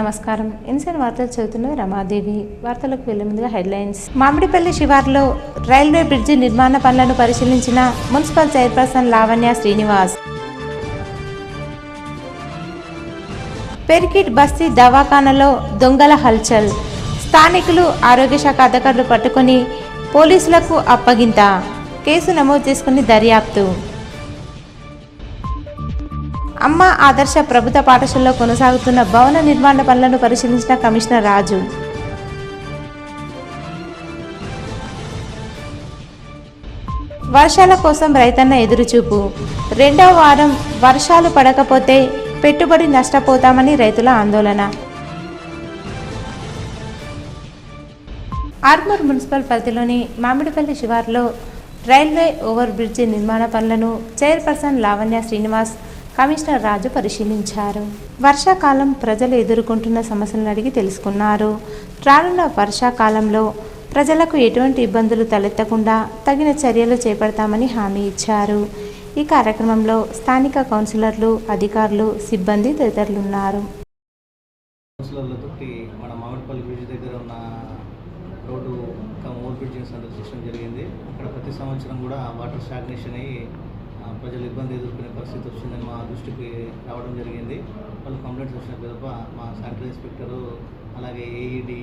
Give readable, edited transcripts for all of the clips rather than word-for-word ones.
నమస్కారం. ఇన్సైడ్ వార్తలు చదువుతున్న రమాదేవి. వార్తలకు వెళ్లే ముందుగా హెడ్లైన్స్. మామిడిపల్లి శివార్లో రైల్వే బ్రిడ్జి నిర్మాణ పనులను పరిశీలించిన మున్సిపల్ చైర్పర్సన్ లావణ్య శ్రీనివాస్. పెరికిట్ బస్తీ దవాఖానలో దొంగల హల్చల్. స్థానికులు ఆరోగ్య శాఖ అధికారులు పట్టుకుని పోలీసులకు అప్పగింత. కేసు నమోదు చేసుకుని దర్యాప్తు. అమ్మ ఆదర్శ ప్రభుత్వ పాఠశాలలో కొనసాగుతున్న భవన నిర్మాణ పనులను పరిశీలించిన కమిషనర్ రాజు. వర్షాల కోసం రైతన్న ఎదురుచూపు. రెండవ వారం వర్షాలు పడకపోతే పెట్టుబడి నష్టపోతామని రైతుల ఆందోళన. ఆర్మూర్ మున్సిపల్ పరిధిలోని మామిడిపల్లి శివార్లో రైల్వే ఓవర్ బ్రిడ్జి నిర్మాణ పనులను చైర్పర్సన్ లావణ్య శ్రీనివాస్, కమిషనర్ రాజు పరిశీలించారు. వర్షాకాలం ప్రజలు ఎదుర్కొంటున్న సమస్యలను అడిగి తెలుసుకున్నారు. రానున్న వర్షాకాలంలో ప్రజలకు ఎటువంటి ఇబ్బందులు తలెత్తకుండా తగిన చర్యలు చేపడతామని హామీ ఇచ్చారు. ఈ కార్యక్రమంలో స్థానిక కౌన్సిలర్లు, అధికారులు, సిబ్బంది తదితరులున్నారు. మన మామిడిపల్లి బ్రిడ్జ్ దగ్గర ఉన్న రోడ్డు ఓవర్ బ్రిడ్జిని సందర్శించడం జరిగింది. అక్కడ ప్రతి సంవత్సరం కూడా వాటర్ స్టాగ్నేషన్ అయ్యి ప్రజలు ఇబ్బంది ఎదుర్కొనే పరిస్థితి వచ్చిందని మా దృష్టికి రావడం జరిగింది. వాళ్ళు కంప్లైంట్స్ వచ్చిన పిదప మా శానిటరీ ఇన్స్పెక్టరు అలాగే ఏఈడి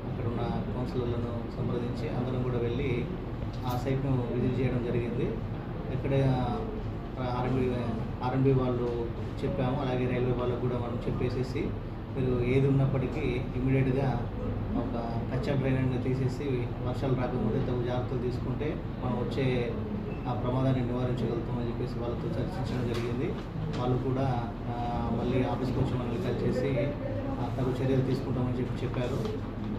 అక్కడ ఉన్న కౌన్సిలర్లను సంప్రదించి అందరం కూడా వెళ్ళి ఆ సైట్ను విజిట్ చేయడం జరిగింది. ఇక్కడ ఆర్ఎండ్బి వాళ్ళు చెప్పాము, అలాగే రైల్వే వాళ్ళకు కూడా మనం చెప్పేసేసి మీరు ఏది ఉన్నప్పటికీ ఇమీడియట్గా ఒక కచ్చా డ్రైనేజ్ని తీసేసి వర్షాలు రాకముందే తగు జాగ్రత్తలు తీసుకుంటే మనం వచ్చే ఆ ప్రమాదాన్ని నివారించగలుగుతామని చెప్పేసి వాళ్ళతో చర్చించడం జరిగింది. వాళ్ళు కూడా మళ్ళీ ఆఫీస్కి వచ్చి మనల్ని కాల్ చేసి తగు చర్యలు తీసుకుంటామని చెప్పారు.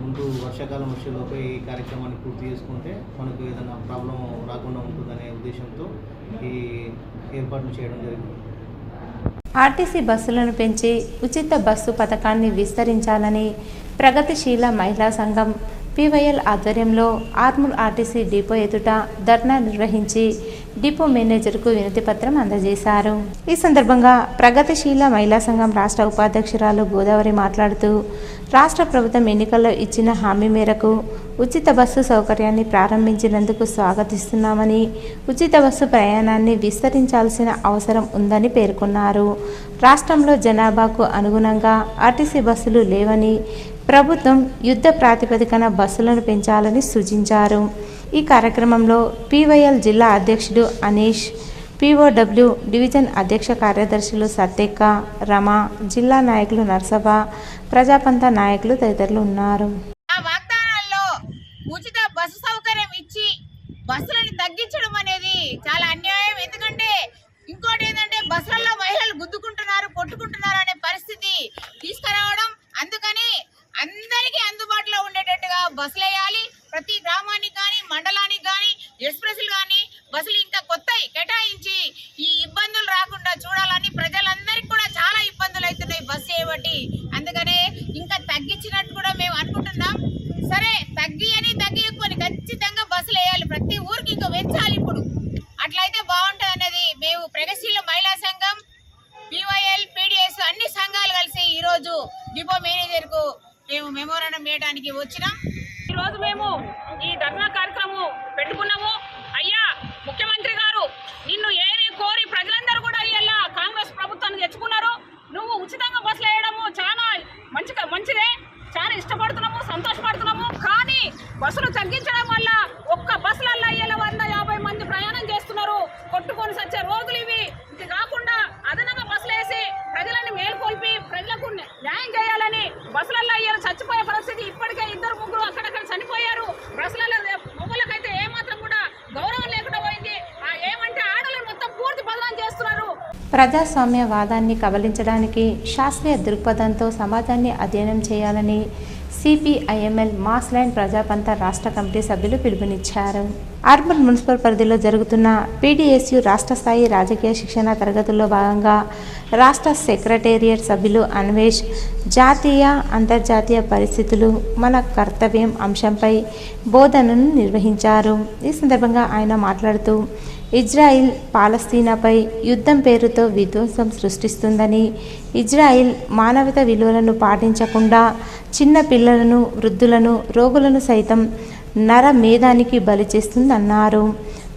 ముందు వర్షాకాలం వచ్చేలోపే ఈ కార్యక్రమాన్ని పూర్తి చేసుకుంటే మనకు ఏదైనా ప్రాబ్లం రాకుండా ఉంటుందనే ఉద్దేశంతో ఈ ఏర్పాట్లు చేయడం జరిగింది. ఆర్టీసీ బస్సులను పెంచి ఉచిత బస్సు పథకాన్ని విస్తరించాలని ప్రగతిశీల మహిళా సంఘం PYL ఆధ్వర్యంలో ఆర్మూర్ ఆర్టీసీ డిపో ఎదుట ధర్నా నిర్వహించి డిపో మేనేజర్కు వినతి పత్రం అందజేశారు. ఈ సందర్భంగా ప్రగతిశీల మహిళా సంఘం రాష్ట్ర ఉపాధ్యక్షురాలు గోదావరి మాట్లాడుతూ, రాష్ట్ర ప్రభుత్వం ఎన్నికల్లో ఇచ్చిన హామీ మేరకు ఉచిత బస్సు సౌకర్యాన్ని ప్రారంభించినందుకు స్వాగతిస్తున్నామని, ఉచిత బస్సు ప్రయాణాన్ని విస్తరించాల్సిన అవసరం ఉందని పేర్కొన్నారు. రాష్ట్రంలో జనాభాకు అనుగుణంగా ఆర్టీసీ బస్సులు లేవని, ప్రభుత్వం యుద్ధ ప్రాతిపదికన బస్సులను పెంచాలని సూచించారు. ఈ కార్యక్రమంలో PYL జిల్లా అధ్యక్షుడు అనీష్, POW డివిజన్ అధ్యక్ష కార్యదర్శులు సత్తెక్క, రమ, జిల్లా నాయకులు నర్సభ, ప్రజాపంత నాయకులు తదితరులు ఉన్నారు. ఉచిత బస్సు సౌకర్యం ఇచ్చి బస్సులను తగ్గించడం అనేది చాలా అన్యాయం. ఎందుకంటే ఇంకోటి ఏంటంటే బస్సులలో మహిళలు గుద్దుకుంటున్నారు, కొట్టుకుంటున్నారు అనే పరిస్థితి తీసుకురావడం. అందుకని అందరికీ అందుబాటులో ఉండేటట్టుగా బస్సులు వేయాలి. ప్రతి గ్రామానికి కానీ, మండలానికి కానీ, ఎక్స్ప్రెస్లు కానీ బస్సులు ఇంకా కొత్తవి కేటాయించి ఈ ఇబ్బందులు రాకుండా చూడాలని, ప్రజలందరికీ కూడా చాలా ఇబ్బందులు అవుతున్నాయి బస్సు చేయబట్టి. అందుకనే ఇంకా తగ్గించినట్టు కూడా మేము అనుకుంటున్నాం. సరే తగ్గియకపోని ఖచ్చితంగా బస్సులు వేయాలి. ప్రతి ఊరికి ఇంకా పెంచాలి. ఇప్పుడు అట్లయితే బాగుంటుంది అనేది మేము ప్రగతిశీల మహిళా సంఘం, PYL, PDS అన్ని సంఘాలు కలిసి ఈరోజు డిపో మేనేజర్కు మేము మెమోరాండం వేయడానికి వచ్చినాం. ఈరోజు మేము ఈ ధర్నా కార్యక్రమం పెట్టుకున్నాము. అయ్యా ముఖ్యమంత్రి గారు, నిన్ను ఏరి కోరి ప్రజలందరూ కూడా ఇలా కాంగ్రెస్ ప్రభుత్వాన్ని తెచ్చుకున్నారు. నువ్వు ఉచితంగా బస్సులు వేయడము చాలా మంచిదే, చాలా ఇష్టపడుతున్నాము, సంతోషపడుతున్నాము. కానీ బస్సులు తగ్గించడం వల్ల ఒక్క బస్సులలో ఇలా 150 మంది ప్రయాణం చేస్తున్నారు. కొట్టుకొని వచ్చే రోజులు ఇవి. ఇది కాకుండా అదనంగా బస్సులు వేసి ప్రజలని మేల్కొల్పి ప్రజలకు న్యాయం చేయాలని బస్సులలో ఇలా చచ్చిపోయే పరిస్థితి. ఇప్పటికే 2-3 అక్కడక్కడ చనిపోయారు. బస్సులలో మొగలకైతే ఏమాత్రం కూడా గౌరవం లేకుండా పోయింది. ఏమంటే ఆడవాళ్ళని మొత్తం పూర్తి బదనాం చేస్తున్నారు. ప్రజాస్వామ్యవాదాన్ని కబలించడానికి శాస్త్రీయ దృక్పథంతో సమాజాన్ని అధ్యయనం చేయాలని CPIML మాస్ లైన్ ప్రజాపంత రాష్ట్ర కమిటీ సభ్యులు పిలుపునిచ్చారు. ఆర్మూర్ మున్సిపల్ పరిధిలో జరుగుతున్న PDSU రాష్ట్ర స్థాయి రాజకీయ శిక్షణ తరగతుల్లో భాగంగా రాష్ట్ర సెక్రటేరియట్ సభ్యులు అన్వేష్ జాతీయ, అంతర్జాతీయ పరిస్థితులు, మన కర్తవ్యం అంశంపై బోధనను నిర్వహించారు. ఈ సందర్భంగా ఆయన మాట్లాడుతూ, ఇజ్రాయిల్ పాలస్తీనాపై యుద్ధం పేరుతో విధ్వంసం సృష్టిస్తుందని, ఇజ్రాయిల్ మానవతా విలువలను పాటించకుండా చిన్న పిల్లలను, వృద్ధులను, రోగులను సైతం నరమేధానికి బలి చేస్తుందన్నారు.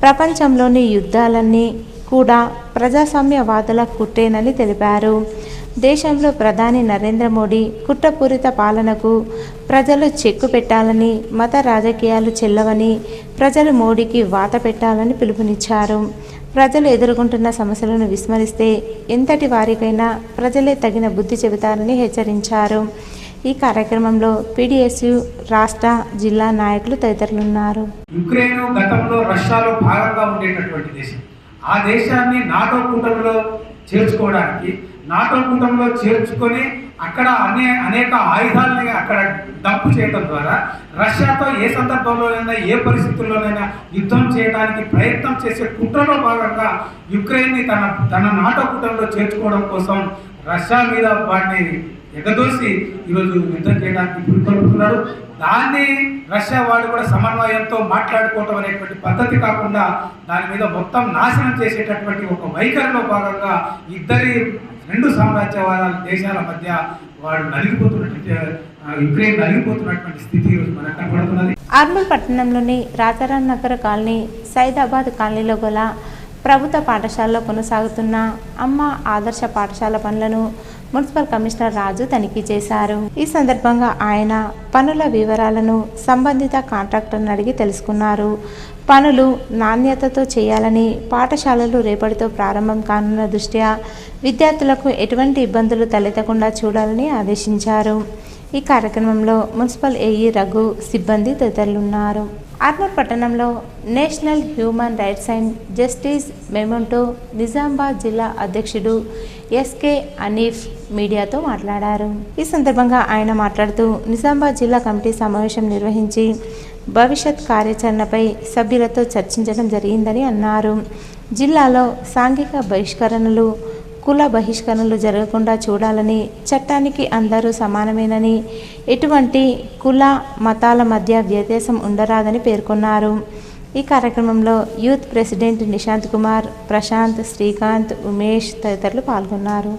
ప్రపంచంలోని యుద్ధాలన్నీ కూడా ప్రజాస్వామ్యవాదుల కుట్రేనని తెలిపారు. దేశంలో ప్రధాని నరేంద్ర మోడీ కుట్రపూరిత పాలనకు ప్రజలు చెక్కు పెట్టాలని, మత రాజకీయాలు చెల్లవని, ప్రజలు మోడీకి వాత పెట్టాలని పిలుపునిచ్చారు. ప్రజలు ఎదుర్కొంటున్న సమస్యలను విస్మరిస్తే ఎంతటి వారికైనా ప్రజలే తగిన బుద్ధి చెబుతారని హెచ్చరించారు. ఈ కార్యక్రమంలో పీడీఎస్యు రాష్ట్ర, జిల్లా నాయకులు తదితరులున్నారు. యుక్రెయిన్ గతంలో రష్యాలో భాగంగా ఉండేటటువంటి దేశం. ఆ దేశాన్ని నాటో కూటమిలో చేర్చుకోవడానికి, నాటో కూటమిలో చేర్చుకొని అక్కడ అనేక ఆయుధాలని అక్కడ డంపు చేయడం ద్వారా రష్యాతో ఏ సందర్భంలోనైనా, ఏ పరిస్థితుల్లోనైనా యుద్ధం చేయడానికి ప్రయత్నం చేసే కుట్రలో భాగంగా యుక్రెయిన్ని తన నాటో కూటమిలో చేర్చుకోవడం కోసం రష్యా మీద వాటిని ఎగదోసి ఈరోజు యుద్ధం చేయడానికి పురికొల్పుతున్నారు. దాన్ని రష్యా వాళ్ళు కూడా సమన్వయంతో మాట్లాడుకోవటం అనేటువంటి పద్ధతి కాకుండా దాని మీద మొత్తం నాశనం చేసేటటువంటి ఒక వైఖరిలో భాగంగా రెండు సామ్రాజ్యవాద దేశాల మధ్య వాడు యుక్రెయిన్ నలిగిపోతున్నటువంటి స్థితి ఈరోజు మనకు కనబడుతున్నది. ఆర్మూర్ పట్టణంలోని రాజారాం నగర్ కాలనీ, సైదాబాద్ కాలనీలో గల ప్రభుత్వ పాఠశాలలో కొనసాగుతున్న అమ్మ ఆదర్శ పాఠశాల పనులను మున్సిపల్ కమిషనర్ రాజు తనిఖీ చేశారు. ఈ సందర్భంగా ఆయన పనుల వివరాలను సంబంధిత కాంట్రాక్టర్ని అడిగి తెలుసుకున్నారు. పనులు నాణ్యతతో చేయాలని, పాఠశాలలు రేపటితో ప్రారంభం కానున్న దృష్ట్యా విద్యార్థులకు ఎటువంటి ఇబ్బందులు తలెత్తకుండా చూడాలని ఆదేశించారు. ఈ కార్యక్రమంలో మున్సిపల్ ఏఈ రఘు, సిబ్బంది తదితరులున్నారు. ఆర్మూర్ పట్టణంలో national human rights and justice memento Nizamabad జిల్లా అధ్యక్షుడు ఎస్కే అనీఫ్ మీడియాతో మాట్లాడారు. ఈ సందర్భంగా ఆయన మాట్లాడుతూ నిజామాబాద్ జిల్లా కమిటీ సమావేశం నిర్వహించి భవిష్యత్ కార్యాచరణపై సభ్యులతో చర్చించడం జరిగిందని అన్నారు. జిల్లాలో సాంఘిక బహిష్కరణలు, కుల బహిష్కరణలు జరగకుండా చూడాలని, చట్టానికి అందరూ సమానమేనని, ఎటువంటి కుల మతాల మధ్య వ్యత్యాసం ఉండరాదని పేర్కొన్నారు. ఈ కార్యక్రమంలో యూత్ ప్రెసిడెంట్ నిశాంత్ కుమార్, ప్రశాంత్, శ్రీకాంత్, ఉమేష్ తదితరులు పాల్గొన్నారు.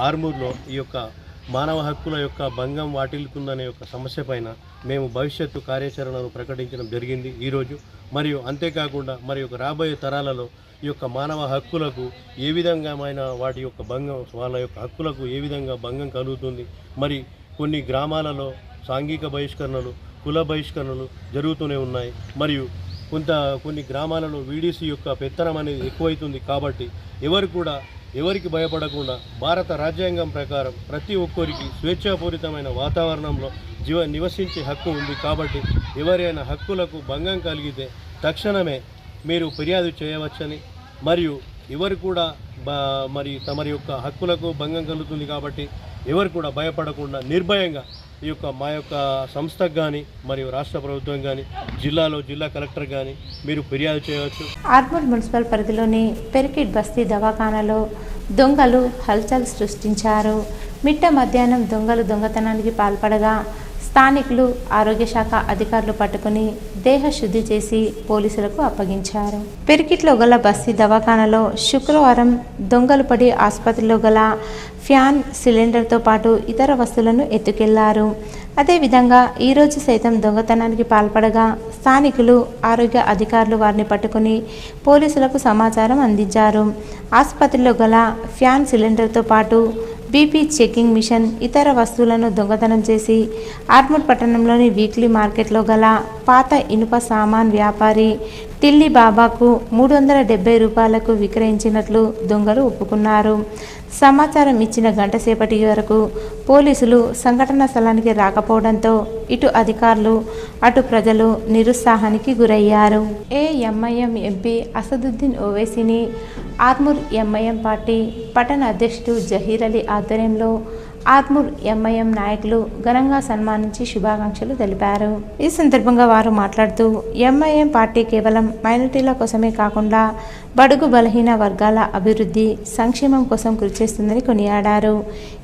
ఆర్మూర్లో ఈ యొక్క మానవ హక్కుల యొక్క భంగం వాటిల్లుతుందనే యొక్క సమస్య పైన మేము భవిష్యత్తు కార్యాచరణను ప్రకటించడం జరిగింది ఈరోజు. మరియు అంతేకాకుండా రాబోయే తరాలలో ఈ యొక్క మానవ హక్కులకు ఏ విధంగా వాటి యొక్క భంగం, వాళ్ళ యొక్క హక్కులకు ఏ విధంగా భంగం కలుగుతుంది, మరి కొన్ని గ్రామాలలో సాంఘిక బహిష్కరణలు, కుల బహిష్కరణలు జరుగుతూనే ఉన్నాయి. మరియు కొన్ని గ్రామాలలో వీడీసీ యొక్క పెత్తనం అనేది ఎక్కువైతుంది. కాబట్టి ఎవరికి భయపడకుండా భారత రాజ్యాంగం ప్రకారం ప్రతి ఒక్కరికి స్వేచ్ఛాపూరితమైన వాతావరణంలో నివసించే హక్కు ఉంది. కాబట్టి ఎవరైనా హక్కులకు భంగం కలిగితే తక్షణమే మీరు ఫిర్యాదు చేయవచ్చని, మరియు ఎవరు కూడా తమరి యొక్క హక్కులకు భంగం కలుగుతుంది కాబట్టి ఎవరు కూడా భయపడకుండా నిర్భయంగా మా యొక్క సంస్థకు కానీ, మరియు రాష్ట్ర ప్రభుత్వం కానీ, జిల్లా కలెక్టర్ కానీ మీరు ఫిర్యాదు చేయవచ్చు. ఆర్మూర్ మున్సిపల్ పరిధిలోని పెరికిట్ బస్తీ దవాఖానాలో దొంగలు హల్చల్ సృష్టించారు. మిట్ట మధ్యాహ్నం దొంగలు దొంగతనానికి పాల్పడగా స్థానికులు, ఆరోగ్య శాఖ అధికారులు పట్టుకుని దేహ శుద్ధి చేసి పోలీసులకు అప్పగించారు. పెరికిట్లో గల బస్తీ దవాఖానాలో శుక్రవారం దొంగలు పడి ఆసుపత్రిలో గల ఫ్యాన్, సిలిండర్తో పాటు ఇతర వస్తువులను ఎత్తుకెళ్లారు. అదేవిధంగా ఈరోజు సైతం దొంగతనానికి పాల్పడగా స్థానికులు, ఆరోగ్య అధికారులు వారిని పట్టుకుని పోలీసులకు సమాచారం అందించారు. ఆసుపత్రిలో గల ఫ్యాన్, సిలిండర్తో పాటు బీపీ చెకింగ్ మిషన్, ఇతర వస్తువులను దొంగతనం చేసి ఆర్మూర్ పట్టణంలోని వీక్లీ మార్కెట్లో గల పాత ఇనుప సామాన్ వ్యాపారి టిల్లీ బాబాకు 370 రూపాయలకు విక్రయించినట్లు దొంగలు ఒప్పుకున్నారు. సమాచారం ఇచ్చిన గంట సేపటి వరకు పోలీసులు సంఘటనా స్థలానికి రాకపోవడంతో ఇటు అధికారులు, అటు ప్రజలు నిరుత్సాహానికి గురయ్యారు. ఎంఐఎం ఎంపీ అసదుద్దీన్ ఓవైసీని ఆర్మూర్ ఎంఐఎం పార్టీ పట్టణ అధ్యక్షుడు జహీర్ అలీ ఆధ్వర్యంలో ఆర్మూర్ ఎంఐఎం నాయకులు ఘనంగా సన్మానించి శుభాకాంక్షలు తెలిపారు. ఈ సందర్భంగా వారు మాట్లాడుతూ ఎంఐఎం పార్టీ కేవలం మైనారిటీల కోసమే కాకుండా బడుగు బలహీన వర్గాల అభివృద్ధి సంక్షేమం కోసం కృషి చేస్తుందని కొనియాడారు.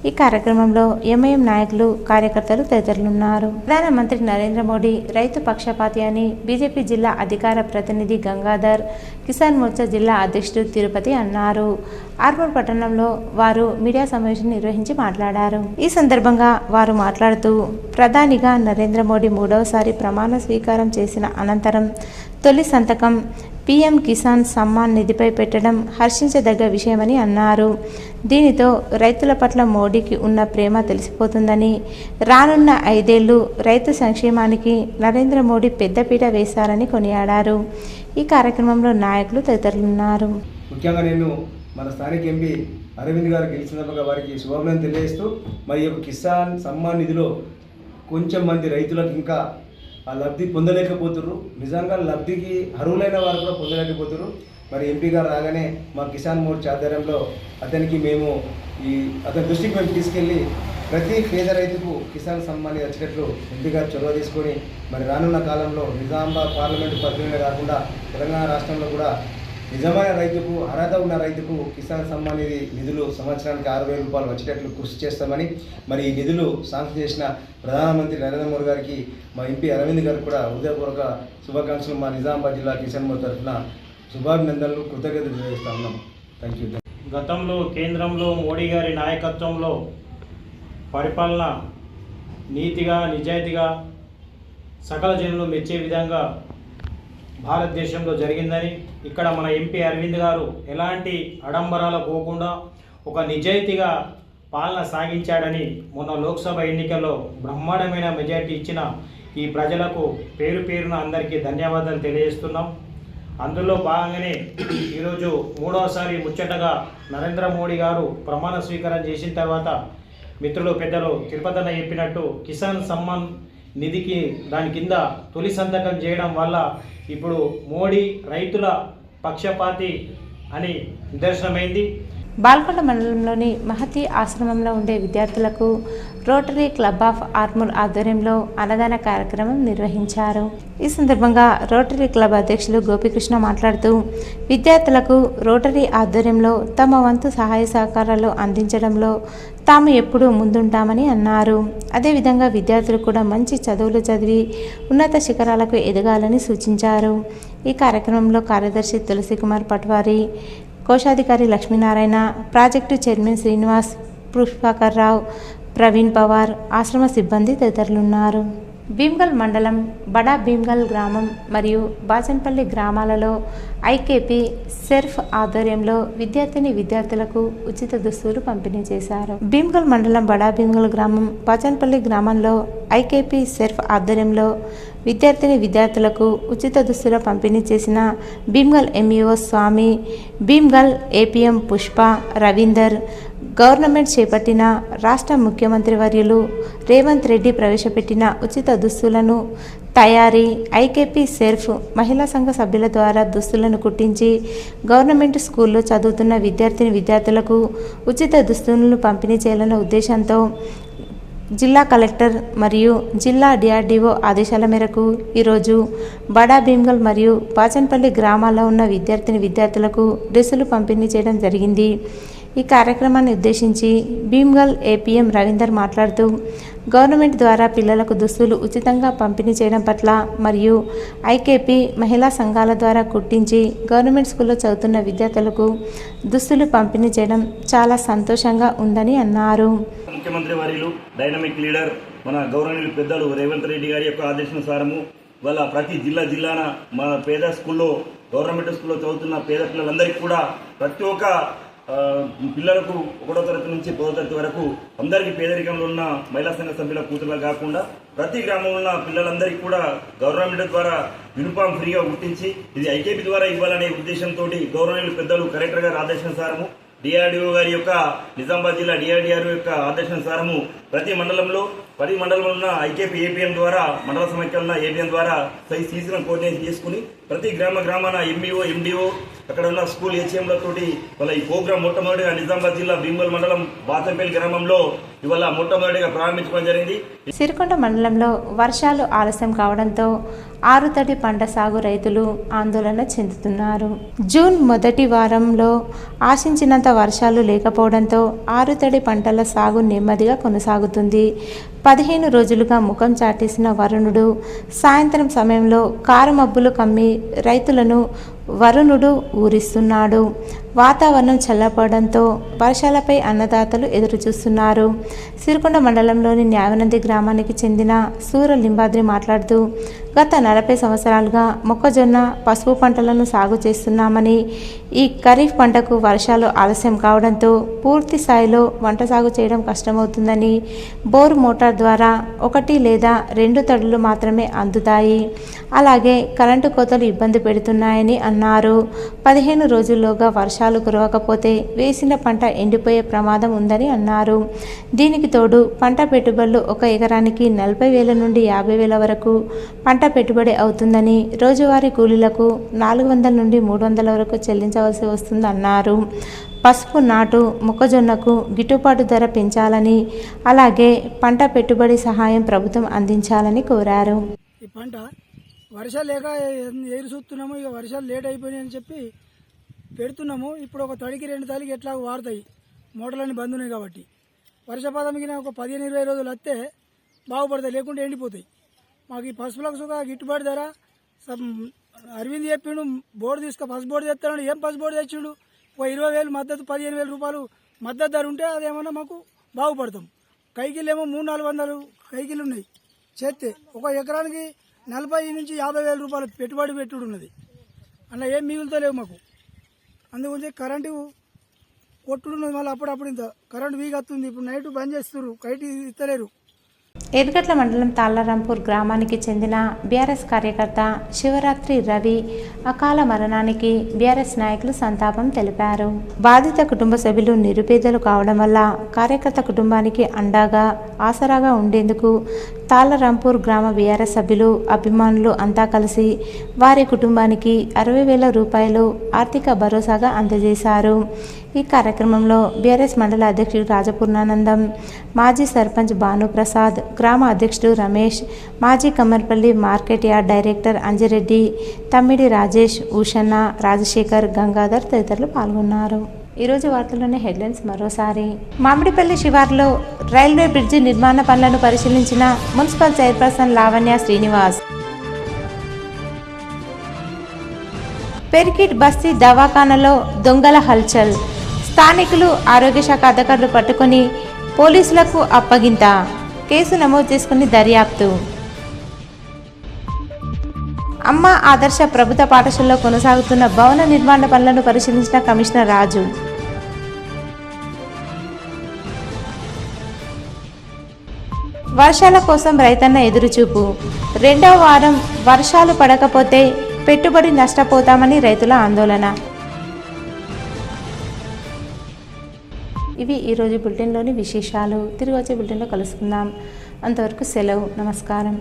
ఈ కార్యక్రమంలో ఎంఐఎం నాయకులు కార్యకర్తలు తదితరులున్నారు. ప్రధానమంత్రి నరేంద్ర మోడీ రైతు పక్షపాతి అని బీజేపీ జిల్లా అధికార ప్రతినిధి గంగాధర్, కిసాన్ మోర్చా జిల్లా అధ్యక్షుడు తిరుపతి అన్నారు. ఆర్మూర్ పట్టణంలో వారు మీడియా సమావేశం నిర్వహించి మాట్లాడారు. ఈ సందర్భంగా వారు మాట్లాడుతూ ప్రధానిగా నరేంద్ర మోడీ 3వసారి ప్రమాణ స్వీకారం చేసిన అనంతరం తొలి సంతకం పీఎం కిసాన్ సమ్మాన్ నిధిపై పెట్టడం హర్షించదగ్గ విషయమని అన్నారు. దీనితో రైతుల పట్ల మోడీకి ఉన్న ప్రేమ తెలిసిపోతుందని, రానున్న 5 ఏళ్లు రైతు సంక్షేమానికి నరేంద్ర మోడీ పెద్దపీట వేశారని కొనియాడారు. ఈ కార్యక్రమంలో నాయకులు తదితరులున్నారు. ముఖ్యంగా నేను మన స్థానిక ఎంపీ అరవింద్ గారు గెలిచినందుకు వారికి శుభాభినందనలు తెలియజేస్తూ, మరి కిసాన్ సమ్మాన్ నిధిలో కొంచెం మంది రైతులకు ఇంకా ఆ లబ్ధి పొందలేకపోతున్నారు. నిజంగా లబ్ధికి అర్హులైన వారు కూడా పొందలేకపోతున్నారు. మరి ఎంపీ గారు రాగానే మా కిసాన్ మోర్చా ఆధ్వర్యంలో అతనికి మేము అతని దృష్టికి మేము తీసుకెళ్ళి ప్రతి పేద రైతుకు కిసాన్ సమ్మాన్ వచ్చేటట్లు ఎంపీ గారు చొరవ తీసుకొని మరి రానున్న కాలంలో నిజామాబాద్ పార్లమెంటు పరిధిలోనే కాకుండా తెలంగాణ రాష్ట్రంలో కూడా నిజమైన రైతుకు, అర్హత ఉన్న రైతుకు కిసాన్ సమ్మాన్ నిధులు సంవత్సరానికి 6,000 రూపాయలు వచ్చేటట్లు కృషి చేస్తామని, మరి ఈ నిధులు శాంక్షన్ చేసిన ప్రధానమంత్రి నరేంద్ర మోడీ గారికి, మా ఎంపీ అరవింద్ గారికి కూడా హృదయపూర్వక శుభాకాంక్షలు మా నిజామాబాద్ జిల్లా కిసాన్ మోర్చా తరఫున శుభాభినందనలు, కృతజ్ఞతలు తెలియజేస్తా ఉన్నాం. Thank you. గతంలో కేంద్రంలో మోడీ గారి నాయకత్వంలో పరిపాలన నీతిగా, నిజాయితీగా, సకల జనులు మెచ్చే విధంగా భారతదేశంలో జరిగిందని, ఇక్కడ మన ఎంపీ అరవింద్ గారు ఎలాంటి అడంబరాలకు పోకుండా ఒక నిజాయితీగా పాలన సాగించాడని మొన్న లోక్సభ ఎన్నికల్లో బ్రహ్మాండమైన మెజారిటీ ఇచ్చిన ఈ ప్రజలకు పేరు పేరున అందరికీ ధన్యవాదాలు తెలియజేస్తున్నాం. అందులో భాగంగానే ఈరోజు 3వసారి ముచ్చటగా నరేంద్ర మోడీ గారు ప్రమాణ స్వీకారం చేసిన తర్వాత మిత్రులు పెద్దలు తిరుపతన్న చెప్పినట్టు కిసాన్ సమ్మాన్ నిధికి దాని కింద తొలి సంతకం చేయడం వల్ల ఇప్పుడు మోడీ రైతుల పక్షపాతి అని నిదర్శనమైంది. బాల్కొండ మండలంలోని మహతి ఆశ్రమంలో ఉండే విద్యార్థులకు రోటరీ క్లబ్ ఆఫ్ ఆర్మూర్ ఆధ్వర్యంలో అన్నదాన కార్యక్రమం నిర్వహించారు. ఈ సందర్భంగా రోటరీ క్లబ్ అధ్యక్షులు గోపికృష్ణ మాట్లాడుతూ విద్యార్థులకు రోటరీ ఆధ్వర్యంలో తమ వంతు సహాయ సహకారాలు అందించడంలో తాము ఎప్పుడూ ముందుంటామని అన్నారు. అదేవిధంగా విద్యార్థులు కూడా మంచి చదువులు చదివి ఉన్నత శిఖరాలకు ఎదగాలని సూచించారు. ఈ కార్యక్రమంలో కార్యదర్శి తులసికుమార్ పట్వారి, కోశాధికారి లక్ష్మీనారాయణ, ప్రాజెక్టు చైర్మన్ శ్రీనివాస్, పుష్పాకర్ రావు, ప్రవీణ్ పవార్, ఆశ్రమ సిబ్బంది తదితరులున్నారు. భీమ్గల్ మండలం బడా భీమ్గల్ గ్రామం మరియు బాచన్పల్లి గ్రామాలలో ఐకేపీ సెర్ఫ్ ఆధ్వర్యంలో విద్యార్థులకు ఉచిత దుస్తులు పంపిణీ చేశారు. భీమ్గల్ మండలం బడా భీమ్గల్ గ్రామం, బాచన్పల్లి గ్రామంలో ఐకేపీ సెర్ఫ్ ఆధ్వర్యంలో విద్యార్థులకు ఉచిత దుస్తుల పంపిణీ చేసిన భీమ్గల్ ఎంఈఓ స్వామి, భీమ్గల్ ఏపీఎం పుష్ప, రవీందర్, గవర్నమెంట్ చేపట్టిన రాష్ట్ర ముఖ్యమంత్రి వర్యులు రేవంత్ రెడ్డి ప్రవేశపెట్టిన ఉచిత దుస్తులను తయారీ, ఐకేపీ సెర్ఫ్ మహిళా సంఘ సభ్యుల ద్వారా దుస్తులను కుట్టించి గవర్నమెంట్ స్కూల్లో చదువుతున్న విద్యార్థులకు ఉచిత దుస్తులను పంపిణీ చేయాలన్న ఉద్దేశంతో జిల్లా కలెక్టర్ మరియు జిల్లా డిఆర్డీఓ ఆదేశాల మేరకు ఈరోజు బడా భీమ్గల్ మరియు బాచన్పల్లి గ్రామాల్లో ఉన్న విద్యార్థులకు డ్రెస్సులు పంపిణీ చేయడం జరిగింది. ఈ కార్యక్రమాన్ని ఉద్దేశించి భీమ్గల్ ఏపీఎం రవీందర్ మాట్లాడుతూ గవర్నమెంట్ ద్వారా పిల్లలకు దుస్తులు ఉచితంగా పంపిణీ చేయడం పట్ల మరియు ఐకేపీ మహిళా సంఘాల ద్వారా కుట్టించి గవర్నమెంట్ స్కూల్లో చదువుతున్న విద్యార్థులకు దుస్తులు పంపిణీ చేయడం చాలా సంతోషంగా ఉందని అన్నారు. ముఖ్యమంత్రి వర్యులు డైనమిక్ లీడర్ మన గవర్నమెంట్ పెద్దలు రేవంత్ రెడ్డి గారి యొక్క ఆదేశానుసారము వాళ్ళ ప్రతి జిల్లాన మన పేద స్కూల్లో గవర్నమెంట్ స్కూల్లో చదువుతున్న పేద పిల్లలందరికీ కూడా ప్రతి ఒక్క పిల్లలకు 1వ తరగతి నుంచి 10వ తరగతి వరకు అందరికీ పేదరికంలో ఉన్న మహిళా సంఘ సభ్యుల కూతురులా కాకుండా ప్రతి గ్రామంలో ఉన్న పిల్లలందరికీ కూడా గవర్నమెంట్ ద్వారా యూనిఫామ్ ఫ్రీగా గుర్తించి ఇది ఐకేపీ ద్వారా ఇవ్వాలనే ఉద్దేశంతో గవర్నమెంట్ పెద్దలు కలెక్టర్ గారి ఆదేశానుసారము డిఆర్డీఓ గారి యొక్క నిజామాబాద్ జిల్లా డిఆర్డీఆర్ యొక్క ఆదేశానుసారము ప్రతి మండలంలో 10 మండలంలో ఉన్న ఐకేపీ ఏపీఎం ద్వారా మండల సమైక్యాలు ఉన్న ఏపీఎం ద్వారా సీసీలను కోఆర్డినేషన్ చేసుకుని ప్రతి గ్రామాన ఎంఈఓ ఎండిఓ అక్కడ ఉన్న స్కూల్ హెచ్ఎంలతోటి వాళ్ళ ఈ ప్రోగ్రాం మొట్టమొదటిగా నిజామాబాద్ జిల్లా భీమ్గల్ మండలం బాచన్పల్లి గ్రామంలో ఇవాళ మొట్టమొదటిగా ప్రారంభించడం జరిగింది. సిరికొండ మండలంలో వర్షాలు ఆలస్యం కావడంతో ఆరుతడి పంట సాగు రైతులు ఆందోళన చెందుతున్నారు. జూన్ మొదటి వారంలో ఆశించినంత వర్షాలు లేకపోవడంతో ఆరుతడి పంటల సాగు నెమ్మదిగా కొనసాగుతుంది. 15 రోజులుగా ముఖం చాటేసిన వరుణుడు సాయంత్రం సమయంలో కారుమబ్బులు కమ్మి రైతులను వరుణుడు ఊరిస్తున్నాడు. వాతావరణం చల్లపడంతో వర్షాలపై అన్నదాతలు ఎదురుచూస్తున్నారు. సిరికొండ మండలంలోని న్యావనంది గ్రామానికి చెందిన సూర లింబాద్రి మాట్లాడుతూ గత 40 సంవత్సరాలుగా మొక్కజొన్న, పసుపు పంటలను సాగు చేస్తున్నామని ఈ ఖరీఫ్ పంటకు వర్షాలు ఆలస్యం కావడంతో పూర్తి స్థాయిలో వంట సాగు చేయడం కష్టమవుతుందని, బోరు మోటార్ ద్వారా 1 లేదా 2 తడులు మాత్రమే అందుతాయి. అలాగే కరెంటు కోతలు ఇబ్బంది పెడుతున్నాయని అన్నారు. 15 రోజుల్లోగా వర్షాలు కురవకపోతే వేసిన పంట ఎండిపోయే ప్రమాదం ఉందని అన్నారు. దీనికి తోడు పంట పెట్టుబడులు 1 ఎకరానికి 40,000 నుండి 50,000 వరకు పంట పెట్టుబడి అవుతుందని, రోజువారీ కూలీలకు 400 నుండి 300 వరకు చెల్లించవలసి వస్తుందన్నారు. పసుపు నాటు, మొక్కజొన్నకు గిట్టుబాటు ధర పెంచాలని, అలాగే పంట పెట్టుబడి సహాయం ప్రభుత్వం అందించాలని కోరారు. ఈ పంట వర్షాలు లేక ఎదురు చూస్తున్నాము. ఇక వర్షాలు లేట్ అయిపోయినాయని చెప్పి పెడుతున్నాము. ఇప్పుడు ఒక తడికి 2 తడికి ఎట్లా వాడతాయి, మోటార్లన్నీ బంద్ ఉన్నాయి కాబట్టి. వర్షపాతంకి ఒక 15-20 రోజులు వస్తే బాగుపడతాయి, లేకుంటే ఎండిపోతాయి. మాకు ఈ పసుపులకు సుఖ గిట్టుబాటు ధర అరవింద్ చెప్పిండు, బోర్డు పసుపు బోర్డు తెస్తాడు. ఏం పసుపు బోర్డు తెచ్చిండు? 20,000 మద్దతు, 15,000 రూపాయలు మద్దతు ధర ఉంటే అదేమన్నా మాకు బాగుపడతాం. కైకిలు ఏమో 300-400 కైకిలు ఉన్నాయి. చేస్తే 1 ఎకరానికి 40,000 నుంచి 50,000 రూపాయలు పెట్టుబడి పెట్టుడు ఉన్నది. అలా ఏం మిగులుతలేవు మాకు. అందుగురించి కరెంటు కొట్టుడు ఉన్నది. మళ్ళీ అప్పుడప్పుడు ఇంత కరెంటు వీక్ వస్తుంది. ఇప్పుడు నైట్ బంద్ చేస్తున్నారు, కైట్ ఇస్తలేరు. ఎర్గట్ల మండలం తాళ్లరాంపూర్ గ్రామానికి చెందిన బీఆర్ఎస్ కార్యకర్త శివరాత్రి రవి అకాల మరణానికి బీఆర్ఎస్ నాయకులు సంతాపం తెలిపారు. బాధిత కుటుంబ సభ్యులు నిరుపేదలు కావడం వల్ల కార్యకర్త కుటుంబానికి అండగా ఆసరాగా ఉండేందుకు తాళ్లరాంపూర్ గ్రామ బీఆర్ఎస్ సభ్యులు, అభిమానులు అంతా కలిసి వారి కుటుంబానికి 60,000 రూపాయలు ఆర్థిక భరోసాగా అందజేశారు. ఈ కార్యక్రమంలో బీఆర్ఎస్ మండల అధ్యక్షుడు రాజపూర్ణానందం, మాజీ సర్పంచ్ భానుప్రసాద్, గ్రామ అధ్యక్షుడు రమేష్, మాజీ Kammarpalli market yard director Anjireddy, Thammidi Rajesh, Ooshanna, Rajasekhar, Gangadhar తదితరులు పాల్గొన్నారు. ఈరోజు వార్తల్లోని హెడ్లైన్స్ మరోసారి. మామిడిపల్లి శివార్లో రైల్వే బ్రిడ్జి నిర్మాణ పనులను పరిశీలించిన మున్సిపల్ చైర్పర్సన్ లావణ్య శ్రీనివాస్. పెరికిట్ బస్తీ దవాఖానలో దొంగల హల్చల్. స్థానికులు, ఆరోగ్య శాఖ అధికారులు పట్టుకొని పోలీసులకు అప్పగింత. కేసు నమోదు చేసుకుని దర్యాప్తు. అమ్మ ఆదర్శ ప్రభుత్వ పాఠశాలలో కొనసాగుతున్న భవన నిర్మాణ పనులను పరిశీలించిన కమిషనర్ రాజు. వర్షాల కోసం రైతన్న ఎదురుచూపు. 2వ వారం వర్షాలు పడకపోతే పెట్టుబడి నష్టపోతామని రైతుల ఆందోళన. ఇవి ఈరోజు బులెటిన్లోని విశేషాలు. తిరిగి వచ్చే బులెటిన్లో కలుసుకుందాం. అంతవరకు సెలవు. నమస్కారం.